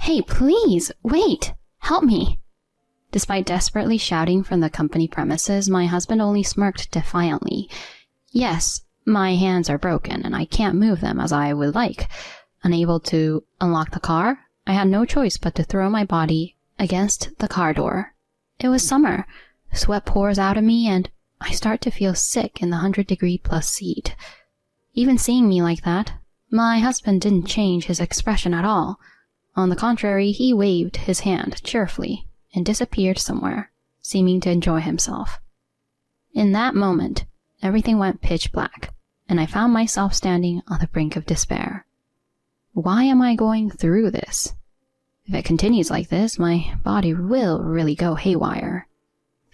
Hey, please, wait! Help me! Despite desperately shouting from the company premises, my husband only smirked defiantly. Yes, my hands are broken and I can't move them as I would like. Unable to unlock the car, I had no choice but to throw my body against the car door. It was summer. Sweat pours out of me and I start to feel sick in the 100-degree-plus seat. Even seeing me like that, my husband didn't change his expression at all. On the contrary, he waved his hand cheerfully and disappeared somewhere, seeming to enjoy himself. In that moment, everything went pitch black, and I found myself standing on the brink of despair. Why am I going through this? If it continues like this, my body will really go haywire.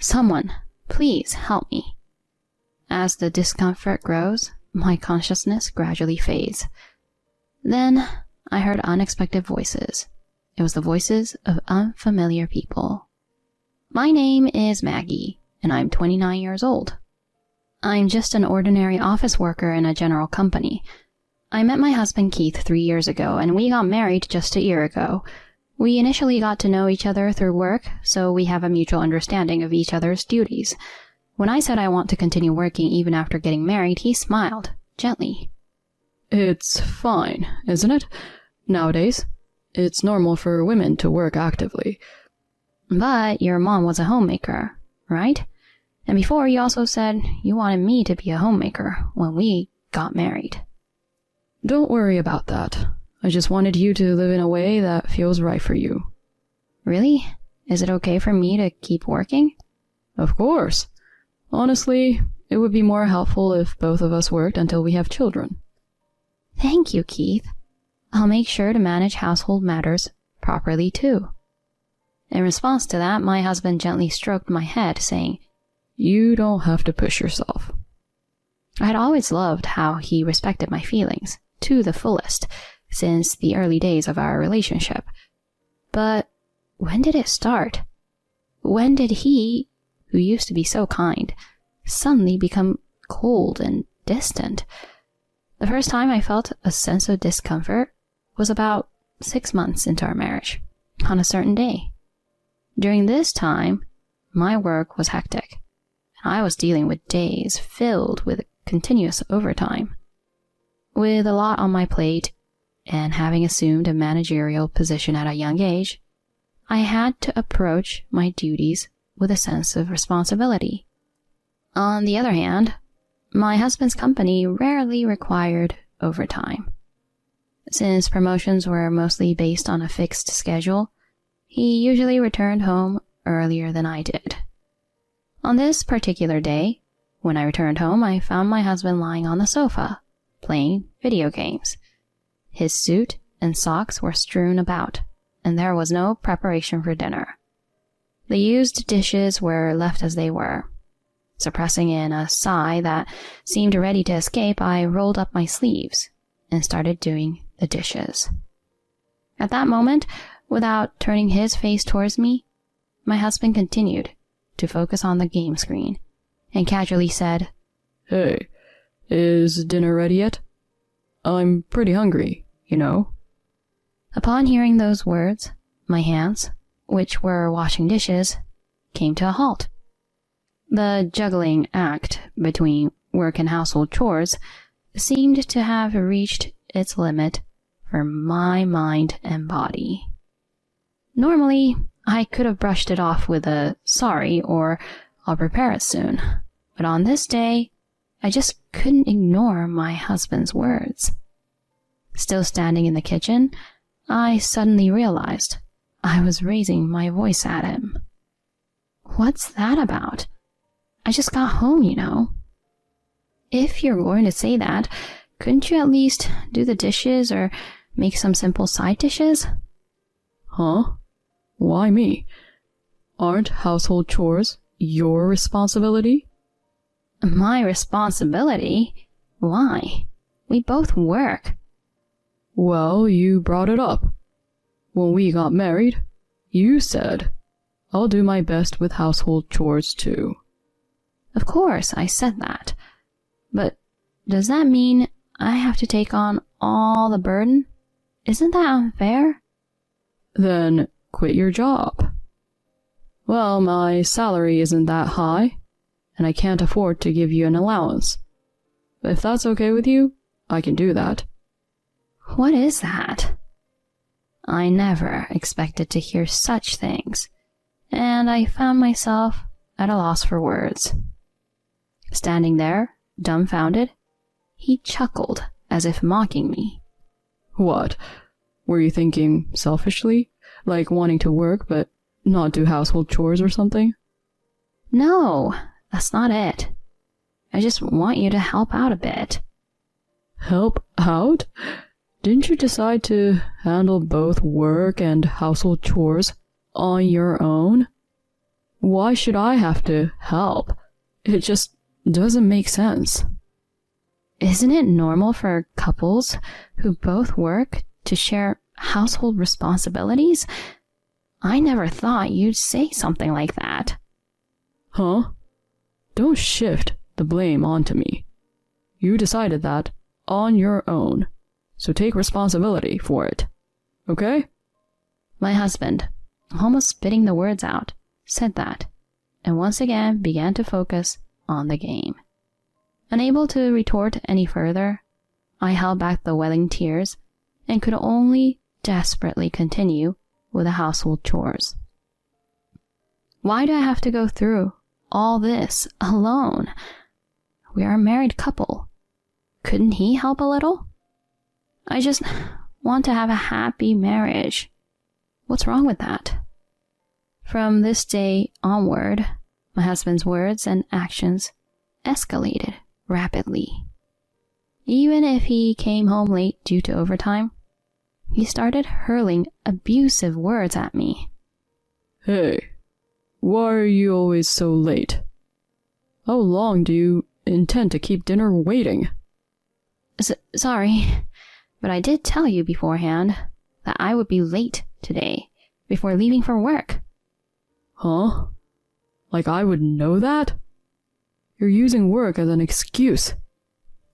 Someone, please help me. As the discomfort grows, my consciousness gradually fades. Then I heard unexpected voices. It was the voices of unfamiliar people. My name is Maggie, and I'm 29 years old. I'm just an ordinary office worker in a general company. I met my husband Keith 3 years ago, and we got married just a year ago. We initially got to know each other through work, so we have a mutual understanding of each other's duties. When I said I want to continue working even after getting married, he smiled, gently. It's fine, isn't it? Nowadays, it's normal for women to work actively. But your mom was a homemaker, right? And before you also said you wanted me to be a homemaker when we got married. Don't worry about that. I just wanted you to live in a way that feels right for you. Really? Is it okay for me to keep working? Of course. Honestly, it would be more helpful if both of us worked until we have children. Thank you, Keith. I'll make sure to manage household matters properly too. In response to that, my husband gently stroked my head, saying, You don't have to push yourself. I had always loved how he respected my feelings, to the fullest, since the early days of our relationship. But when did it start? When did he, who used to be so kind, suddenly become cold and distant? The first time I felt a sense of discomfort was about 6 months into our marriage, on a certain day. During this time, my work was hectic, and I was dealing with days filled with continuous overtime. With a lot on my plate, and having assumed a managerial position at a young age, I had to approach my duties with a sense of responsibility. On the other hand, my husband's company rarely required overtime. Since promotions were mostly based on a fixed schedule, he usually returned home earlier than I did. On this particular day, when I returned home, I found my husband lying on the sofa, playing video games. His suit and socks were strewn about, and there was no preparation for dinner. The used dishes were left as they were. Suppressing in a sigh that seemed ready to escape, I rolled up my sleeves and started doing the dishes. At that moment, without turning his face towards me, my husband continued to focus on the game screen and casually said, Hey, is dinner ready yet? I'm pretty hungry, you know. Upon hearing those words, my hands, which were washing dishes, came to a halt. The juggling act between work and household chores seemed to have reached its limit for my mind and body. Normally, I could have brushed it off with a sorry or I'll prepare it soon, but on this day, I just couldn't ignore my husband's words. Still standing in the kitchen, I suddenly realized I was raising my voice at him. What's that about? I just got home, you know. If you're going to say that, couldn't you at least do the dishes or make some simple side dishes? Huh? Why me? Aren't household chores your responsibility? My responsibility? Why? We both work. Well, you brought it up. When we got married, you said, I'll do my best with household chores too. Of course, I said that. But does that mean I have to take on all the burden? Isn't that unfair? Then quit your job. Well, my salary isn't that high, and I can't afford to give you an allowance. But if that's okay with you, I can do that. What is that? I never expected to hear such things, and I found myself at a loss for words. Standing there, dumbfounded, he chuckled as if mocking me. What? Were you thinking selfishly? Like wanting to work but not do household chores or something? No, that's not it. I just want you to help out a bit. Help out? Didn't you decide to handle both work and household chores on your own? Why should I have to help? It just doesn't make sense. Isn't it normal for couples who both work to share household responsibilities? I never thought you'd say something like that. Huh? Don't shift the blame onto me. You decided that on your own, so take responsibility for it. Okay? My husband, almost spitting the words out, said that, and once again began to focus on the game. Unable to retort any further, I held back the welling tears and could only desperately continue with the household chores. Why do I have to go through all this alone? We are a married couple. Couldn't he help a little? I just want to have a happy marriage. What's wrong with that? From this day onward, my husband's words and actions escalated rapidly. Even if he came home late due to overtime, he started hurling abusive words at me. Hey, why are you always so late? How long do you intend to keep dinner waiting? Sorry, but I did tell you beforehand that I would be late today before leaving for work. Huh? Like I would know that? You're using work as an excuse.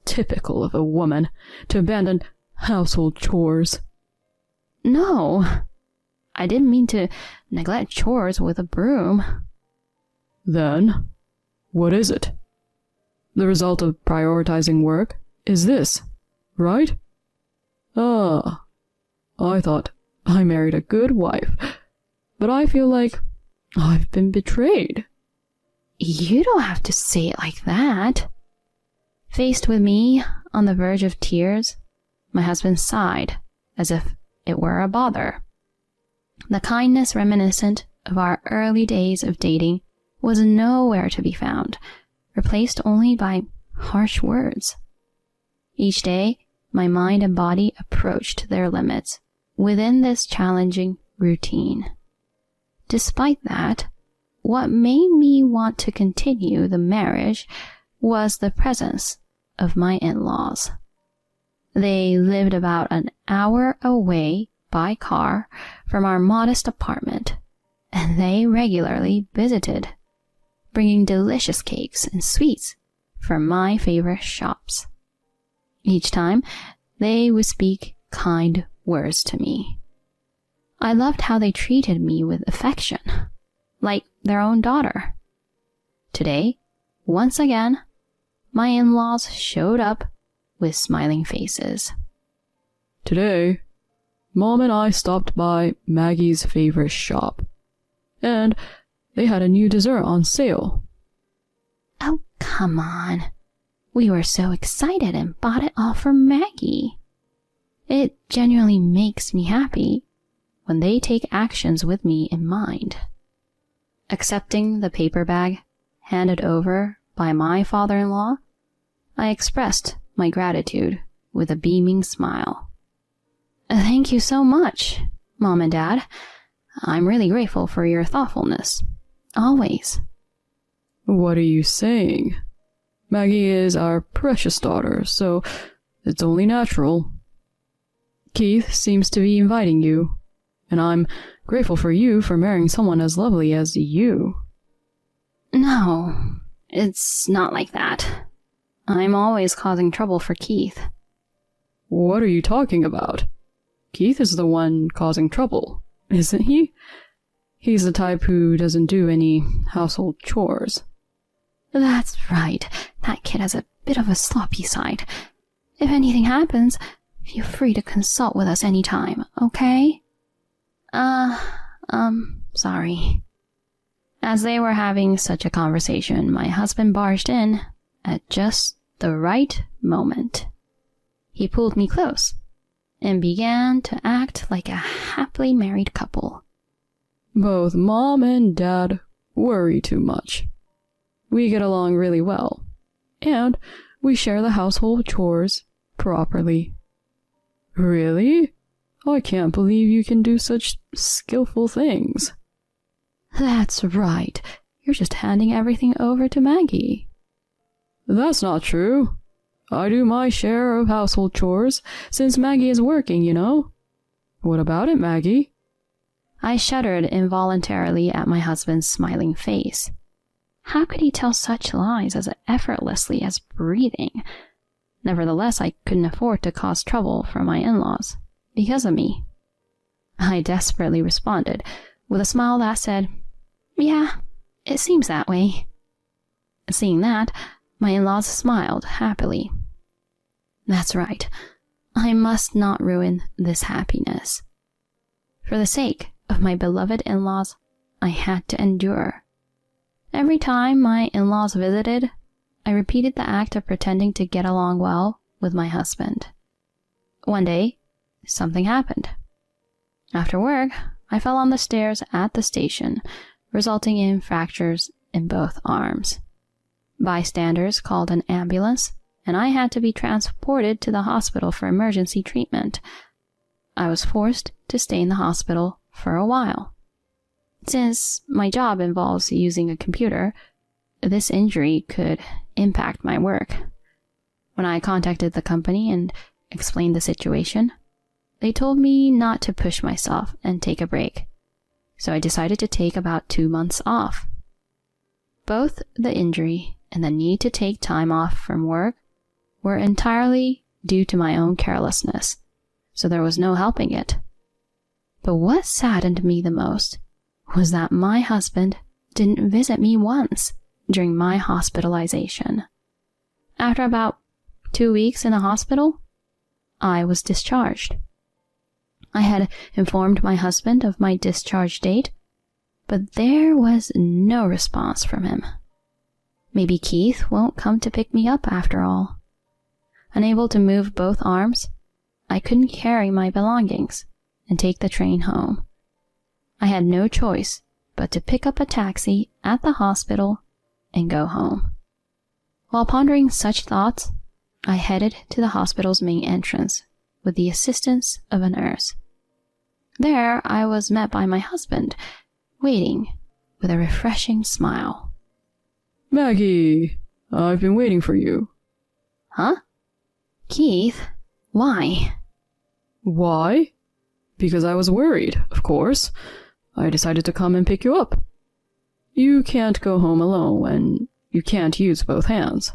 Typical of a woman to abandon household chores. No, I didn't mean to neglect chores with a broom. Then, what is it? The result of prioritizing work is this, right? Ah, I thought I married a good wife, but I feel like I've been betrayed. You don't have to say it like that. Faced with me on the verge of tears, my husband sighed as if it were a bother. The kindness reminiscent of our early days of dating was nowhere to be found, replaced only by harsh words. Each day, my mind and body approached their limits within this challenging routine. Despite that, what made me want to continue the marriage was the presence of my in-laws. They lived about an hour away by car from our modest apartment, and they regularly visited, bringing delicious cakes and sweets from my favorite shops. Each time, they would speak kind words to me. I loved how they treated me with affection, like their own daughter. Today, once again, my in-laws showed up with smiling faces. Today, Mom and I stopped by Maggie's favorite shop, and they had a new dessert on sale. Oh, come on. We were so excited and bought it all for Maggie. It genuinely makes me happy when they take actions with me in mind. Accepting the paper bag handed over by my father-in-law, I expressed my gratitude with a beaming smile. Thank you so much, Mom and Dad. I'm really grateful for your thoughtfulness. Always. What are you saying? Maggie is our precious daughter, so it's only natural. Keith seems to be inviting you, and I'm grateful for you for marrying someone as lovely as you. No, it's not like that. I'm always causing trouble for Keith. What are you talking about? Keith is the one causing trouble, isn't he? He's the type who doesn't do any household chores. That's right. That kid has a bit of a sloppy side. If anything happens, feel free to consult with us anytime, okay? Sorry. As they were having such a conversation, my husband barged in at just the right moment. He pulled me close and began to act like a happily married couple. Both Mom and Dad worry too much. We get along really well, and we share the household chores properly. Really? I can't believe you can do such skillful things. That's right. You're just handing everything over to Maggie. That's not true. I do my share of household chores since Maggie is working, you know. What about it, Maggie? I shuddered involuntarily at my husband's smiling face. How could he tell such lies as effortlessly as breathing? Nevertheless, I couldn't afford to cause trouble for my in-laws because of me. I desperately responded with a smile that said, "Yeah, it seems that way." Seeing that, my in-laws smiled happily. That's right. I must not ruin this happiness. For the sake of my beloved in-laws, I had to endure. Every time my in-laws visited, I repeated the act of pretending to get along well with my husband. One day, something happened. After work, I fell on the stairs at the station, resulting in fractures in both arms. Bystanders called an ambulance, and I had to be transported to the hospital for emergency treatment. I was forced to stay in the hospital for a while. Since my job involves using a computer, this injury could impact my work. When I contacted the company and explained the situation, they told me not to push myself and take a break, so I decided to take about 2 months off. Both the injury and the need to take time off from work were entirely due to my own carelessness, so there was no helping it. But what saddened me the most was that my husband didn't visit me once during my hospitalization. After about 2 weeks in the hospital, I was discharged. I had informed my husband of my discharge date, but there was no response from him. Maybe Keith won't come to pick me up after all. Unable to move both arms, I couldn't carry my belongings and take the train home. I had no choice but to pick up a taxi at the hospital and go home. While pondering such thoughts, I headed to the hospital's main entrance with the assistance of a nurse. There I was met by my husband, waiting with a refreshing smile. Maggie, I've been waiting for you. Huh? Keith, why? Why? Because I was worried, of course. I decided to come and pick you up. You can't go home alone when you can't use both hands.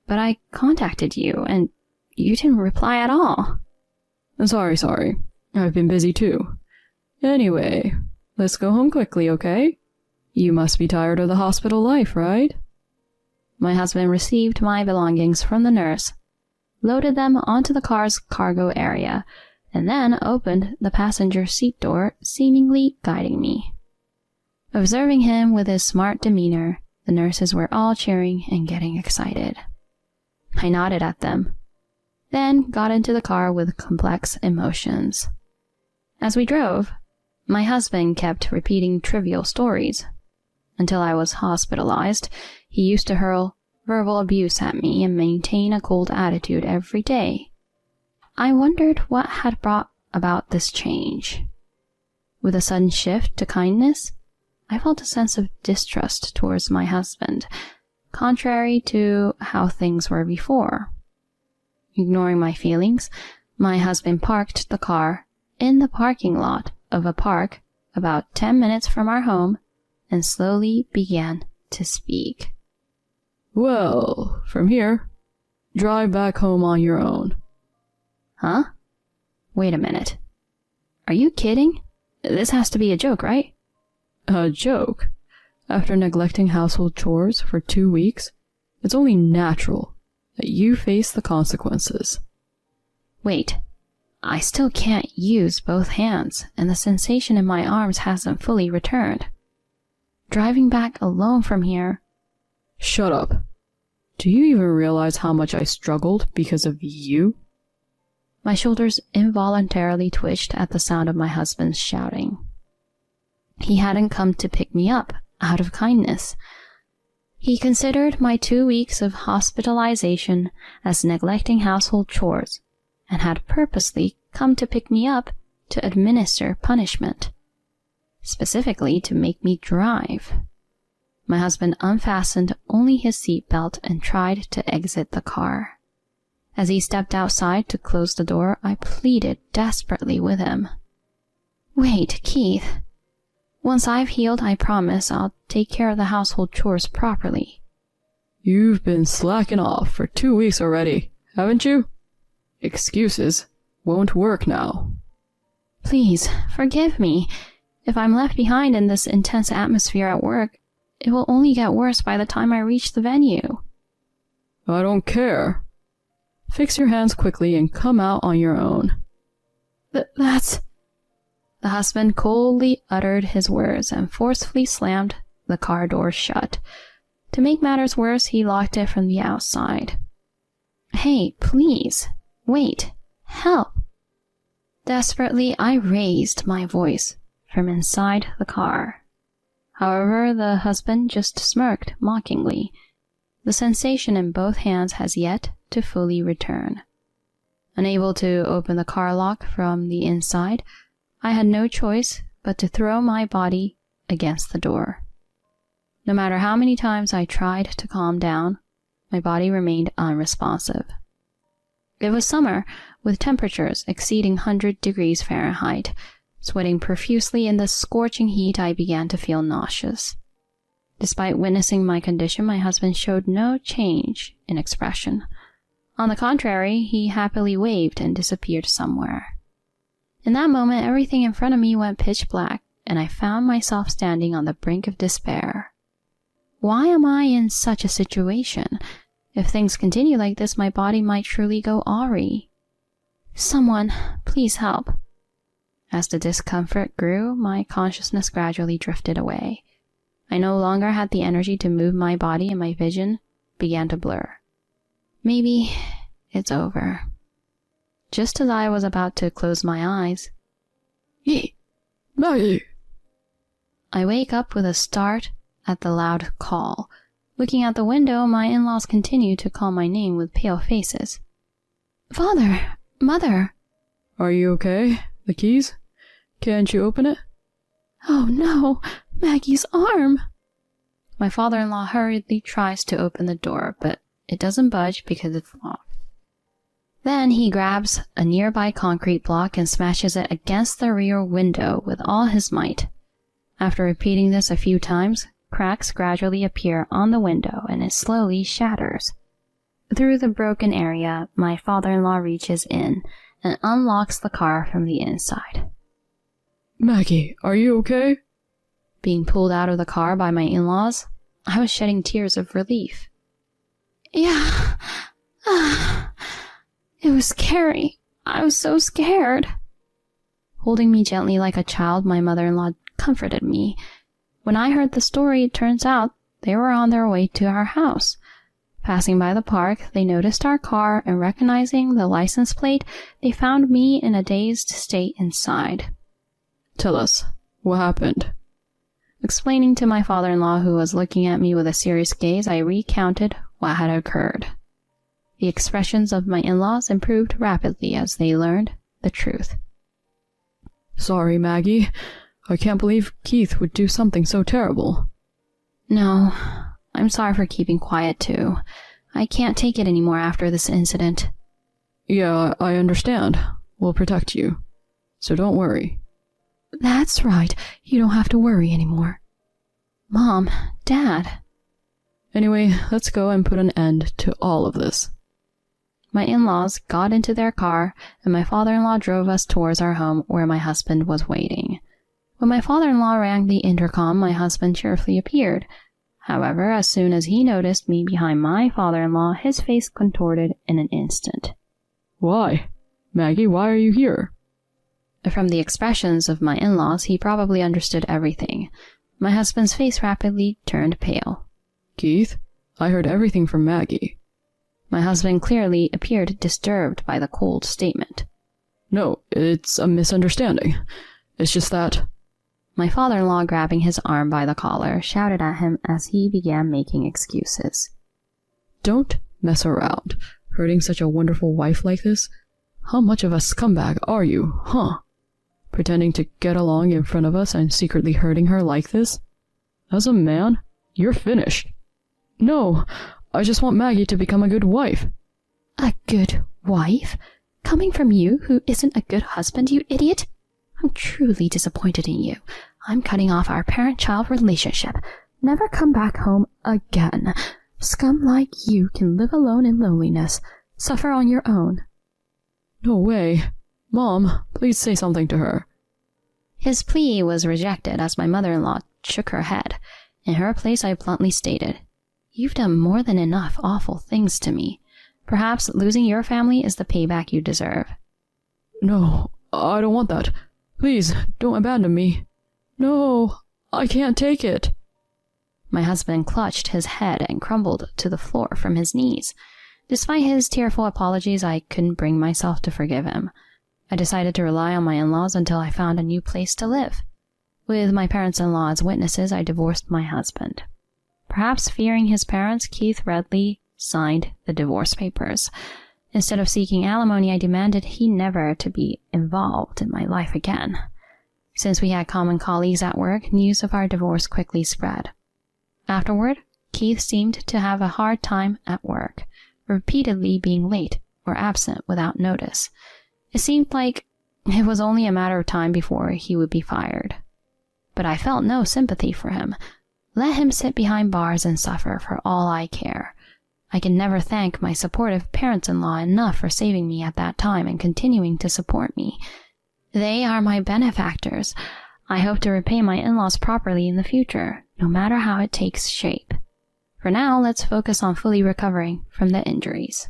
But I contacted you, and you didn't reply at all. Sorry. I've been busy too. Anyway, let's go home quickly, okay? You must be tired of the hospital life, right? My husband received my belongings from the nurse, loaded them onto the car's cargo area, and then opened the passenger seat door, seemingly guiding me. Observing him with his smart demeanor, the nurses were all cheering and getting excited. I nodded at them, then got into the car with complex emotions. As we drove, my husband kept repeating trivial stories. Until I was hospitalized, he used to hurl verbal abuse at me and maintain a cold attitude every day. I wondered what had brought about this change. With a sudden shift to kindness, I felt a sense of distrust towards my husband, contrary to how things were before. Ignoring my feelings, my husband parked the car in the parking lot of a park about 10 minutes from our home and slowly began to speak. Well, from here, drive back home on your own. Huh? Wait a minute. Are you kidding? This has to be a joke, right? A joke? After neglecting household chores for 2 weeks, it's only natural that you face the consequences. Wait, I still can't use both hands, and the sensation in my arms hasn't fully returned. Driving back alone from here... Shut up. Do you even realize how much I struggled because of you? My shoulders involuntarily twitched at the sound of my husband's shouting. He hadn't come to pick me up out of kindness. He considered my 2 weeks of hospitalization as neglecting household chores and had purposely come to pick me up to administer punishment, specifically to make me drive. My husband unfastened only his seatbelt and tried to exit the car. As he stepped outside to close the door, I pleaded desperately with him. Wait, Keith. Once I've healed, I promise I'll take care of the household chores properly. You've been slacking off for 2 weeks already, haven't you? Excuses won't work now. Please, forgive me. If I'm left behind in this intense atmosphere at work, it will only get worse by the time I reach the venue. I don't care. Fix your hands quickly and come out on your own. That's... The husband coldly uttered his words and forcefully slammed the car door shut. To make matters worse, he locked it from the outside. Hey, please, wait, help. Desperately, I raised my voice from inside the car. However, the husband just smirked mockingly. The sensation in both hands has yet to fully return. Unable to open the car lock from the inside, I had no choice but to throw my body against the door. No matter how many times I tried to calm down, my body remained unresponsive. It was summer, with temperatures exceeding 100 degrees Fahrenheit. Sweating profusely in the scorching heat, I began to feel nauseous. Despite witnessing my condition, my husband showed no change in expression. On the contrary, he happily waved and disappeared somewhere. In that moment, everything in front of me went pitch black, and I found myself standing on the brink of despair. Why am I in such a situation? If things continue like this, my body might truly go awry. Someone, please help. As the discomfort grew, my consciousness gradually drifted away. I no longer had the energy to move my body, and my vision began to blur. Maybe it's over. Just as I was about to close my eyes, Maggie! I wake up with a start at the loud call. Looking out the window, my in-laws continue to call my name with pale faces. Father! Mother! Are you okay? The keys? Can't you open it? Oh no! Maggie's arm! My father-in-law hurriedly tries to open the door, but it doesn't budge because it's locked. Then he grabs a nearby concrete block and smashes it against the rear window with all his might. After repeating this a few times, cracks gradually appear on the window and it slowly shatters. Through the broken area, my father-in-law reaches in and unlocks the car from the inside. Maggie, are you okay? Being pulled out of the car by my in-laws, I was shedding tears of relief. Yeah. It was scary. I was so scared. Holding me gently like a child, my mother-in-law comforted me. When I heard the story, it turns out they were on their way to our house. Passing by the park, they noticed our car, and recognizing the license plate, they found me in a dazed state inside. Tell us, what happened? Explaining to my father-in-law, who was looking at me with a serious gaze, I recounted what had occurred. The expressions of my in-laws improved rapidly as they learned the truth. Sorry, Maggie. I can't believe Keith would do something so terrible. No, I'm sorry for keeping quiet too. I can't take it anymore after this incident. Yeah, I understand. We'll protect you. So don't worry. That's right. You don't have to worry anymore. Mom, Dad. Anyway, let's go and put an end to all of this. My in-laws got into their car, and my father-in-law drove us towards our home where my husband was waiting. When my father-in-law rang the intercom, my husband cheerfully appeared. However, as soon as he noticed me behind my father-in-law, his face contorted in an instant. Why? Maggie, why are you here? From the expressions of my in-laws, he probably understood everything. My husband's face rapidly turned pale. Keith, I heard everything from Maggie. My husband clearly appeared disturbed by the cold statement. No, it's a misunderstanding. It's just that... My father-in-law, grabbing his arm by the collar, shouted at him as he began making excuses. Don't mess around, hurting such a wonderful wife like this. How much of a scumbag are you, huh? Pretending to get along in front of us and secretly hurting her like this? As a man, you're finished. No, I just want Maggie to become a good wife. A good wife? Coming from you, who isn't a good husband, you idiot? I'm truly disappointed in you. I'm cutting off our parent-child relationship. Never come back home again. Scum like you can live alone in loneliness. Suffer on your own. No way. Mom, please say something to her. His plea was rejected as my mother-in-law shook her head. In her place, I bluntly stated, You've done more than enough awful things to me. Perhaps losing your family is the payback you deserve. No, I don't want that. Please, don't abandon me. No, I can't take it. My husband clutched his head and crumbled to the floor from his knees. Despite his tearful apologies, I couldn't bring myself to forgive him. I decided to rely on my in-laws until I found a new place to live. With my parents-in-law as witnesses, I divorced my husband. Perhaps fearing his parents, Keith readily signed the divorce papers. Instead of seeking alimony, I demanded he never to be involved in my life again. Since we had common colleagues at work, news of our divorce quickly spread. Afterward, Keith seemed to have a hard time at work, repeatedly being late or absent without notice. It seemed like it was only a matter of time before he would be fired. But I felt no sympathy for him. Let him sit behind bars and suffer for all I care. I can never thank my supportive parents-in-law enough for saving me at that time and continuing to support me. They are my benefactors. I hope to repay my in-laws properly in the future, no matter how it takes shape. For now, let's focus on fully recovering from the injuries.